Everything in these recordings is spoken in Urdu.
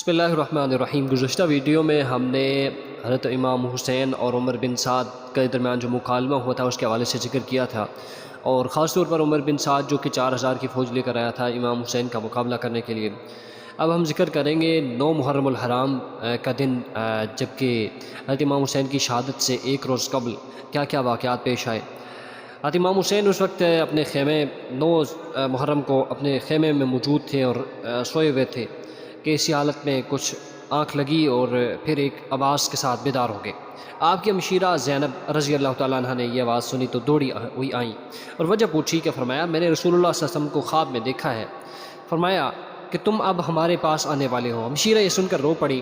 بسم اللہ الرحمن الرحیم۔ گزشتہ ویڈیو میں ہم نے حضرت امام حسین اور عمر بن سعد کے درمیان جو مکالمہ ہوا تھا اس کے حوالے سے ذکر کیا تھا، اور خاص طور پر عمر بن سعد جو کہ 4000 کی فوج لے کر آیا تھا امام حسین کا مقابلہ کرنے کے لیے۔ اب ہم ذکر کریں گے 9 محرم الحرام کا دن، جبکہ حضرت امام حسین کی شہادت سے ایک روز قبل کیا کیا واقعات پیش آئے۔ حضرت امام حسین اس وقت اپنے خیمے 9 محرم کو اپنے خیمے میں موجود تھے اور سوئے ہوئے تھے کہ اسی حالت میں کچھ آنکھ لگی اور پھر ایک آواز کے ساتھ بیدار ہو گئے۔ آپ کی ہمشیرہ زینب رضی اللہ تعالیٰ عنہ نے یہ آواز سنی تو دوڑی ہوئی آئیں اور وجہ پوچھی کہ فرمایا میں نے رسول اللہ صلی اللہ علیہ وسلم کو خواب میں دیکھا ہے، فرمایا کہ تم اب ہمارے پاس آنے والے ہو۔ ہمشیرہ یہ سن کر رو پڑی۔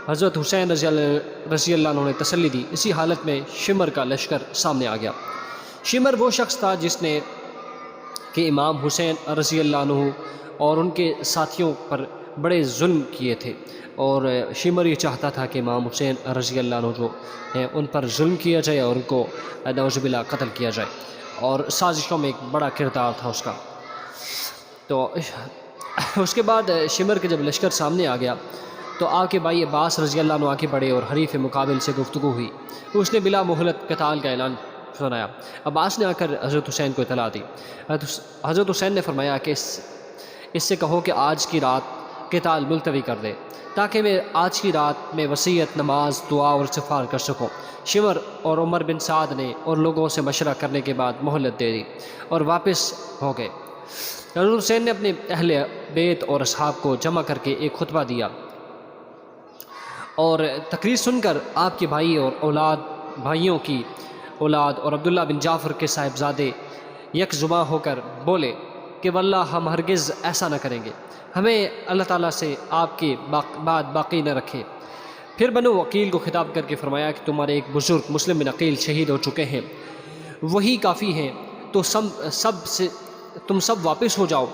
حضرت حسین رضی اللہ عنہ نے تسلی دی۔ اسی حالت میں شمر کا لشکر سامنے آ گیا۔ شمر وہ شخص تھا جس نے کہ امام حسین رضی اللہ عنہ اور ان کے ساتھیوں پر بڑے ظلم کیے تھے، اور شمر یہ چاہتا تھا کہ امام حسین رضی اللہ عنہ جو ہیں ان پر ظلم کیا جائے اور ان کو نعوذ باللہ قتل کیا جائے، اور سازشوں میں ایک بڑا کردار تھا اس کا۔ تو اس کے بعد شمر کے جب لشکر سامنے آ گیا تو آپ کے بھائی عباس رضی اللہ عنہ آگے بڑھے اور حریف مقابل سے گفتگو ہوئی۔ اس نے بلا مہلت قتال کا اعلان سنایا۔ عباس نے آ کر حضرت حسین کو اطلاع دی۔ حضرت حسین نے فرمایا کہ اس سے کہو کہ آج کی رات قتال ملتوی کر دے تاکہ میں آج کی رات میں وصیت، نماز، دعا اور استغفار کر سکوں۔ شمر اور عمر بن سعد نے اور لوگوں سے مشورہ کرنے کے بعد مہلت دے دی اور واپس ہو گئے۔ حضرت حسین نے اپنے اہل بیت اور اصحاب کو جمع کر کے ایک خطبہ دیا اور تقریر سن کر آپ کے بھائیوں کی اولاد اور عبداللہ بن جعفر کے صاحبزادے یک زباں ہو کر بولے کہ واللہ ہم ہرگز ایسا نہ کریں گے، ہمیں اللہ تعالیٰ سے آپ کی بات باقی نہ رکھے۔ پھر بنو عقیل کو خطاب کر کے فرمایا کہ تمہارے ایک بزرگ مسلم بن عقیل شہید ہو چکے ہیں، وہی کافی ہیں، تو تم سب واپس ہو جاؤ،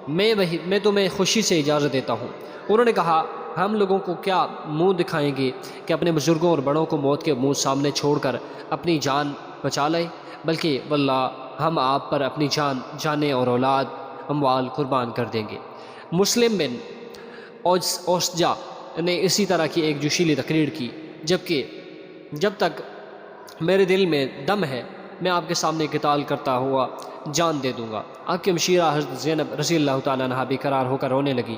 میں تمہیں خوشی سے اجازت دیتا ہوں۔ انہوں نے کہا ہم لوگوں کو کیا منہ دکھائیں گے کہ اپنے بزرگوں اور بڑوں کو موت کے منہ سامنے چھوڑ کر اپنی جان بچا لیں، بلکہ واللہ ہم آپ پر اپنی جانیں اور اولاد اموال قربان کر دیں گے۔ مسلم بن اوسجا نے اسی طرح کی ایک جوشیلی تقریر کی، جب تک میرے دل میں دم ہے میں آپ کے سامنے قتال کرتا ہوا جان دے دوں گا۔ آپ کی ہمشیرہ حضرت زینب رضی اللہ تعالیٰ عنہ بے قرار ہو کر رونے لگی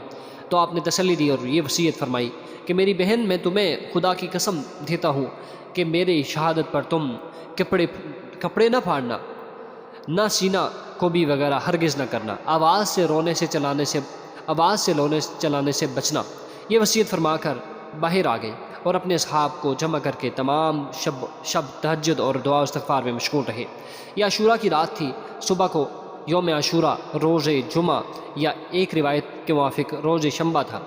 تو آپ نے تسلی دی اور یہ وصیت فرمائی کہ میری بہن میں تمہیں خدا کی قسم دیتا ہوں کہ میری شہادت پر تم کپڑے نہ پھاڑنا، نہ سینہ کوبی وغیرہ ہرگز نہ کرنا، آواز سے چلانے سے بچنا۔ یہ وصیت فرما کر باہر آ گئے اور اپنے اصحاب کو جمع کر کے تمام شب تہجد اور دعا و استغفار میں مشغول رہے۔ یہ عاشوراء کی رات تھی۔ صبح کو یوم عاشوراء روز جمعہ یا ایک روایت کے موافق روز شنبہ تھا۔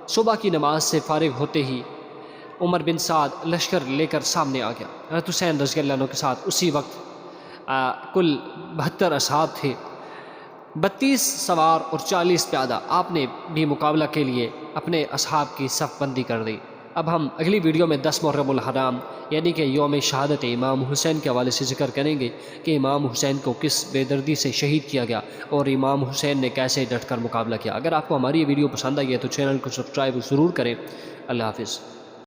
صبح کی نماز سے فارغ ہوتے ہی عمر بن سعد لشکر لے کر سامنے آ گیا۔ حضرت حسین رضی اللہ عنہ کے ساتھ اسی وقت کل 72 اصحاب تھے، 32 سوار اور 40 پیادہ۔ آپ نے بھی مقابلہ کے لیے اپنے اصحاب کی صف بندی کر دی۔ اب ہم اگلی ویڈیو میں 10 محرم الحرام یعنی کہ یوم شہادت امام حسین کے حوالے سے ذکر کریں گے کہ امام حسین کو کس بے دردی سے شہید کیا گیا اور امام حسین نے کیسے ڈٹ کر مقابلہ کیا۔ اگر آپ کو ہماری یہ ویڈیو پسند آئی ہے تو چینل کو سبسکرائب ضرور کریں۔ اللہ حافظ۔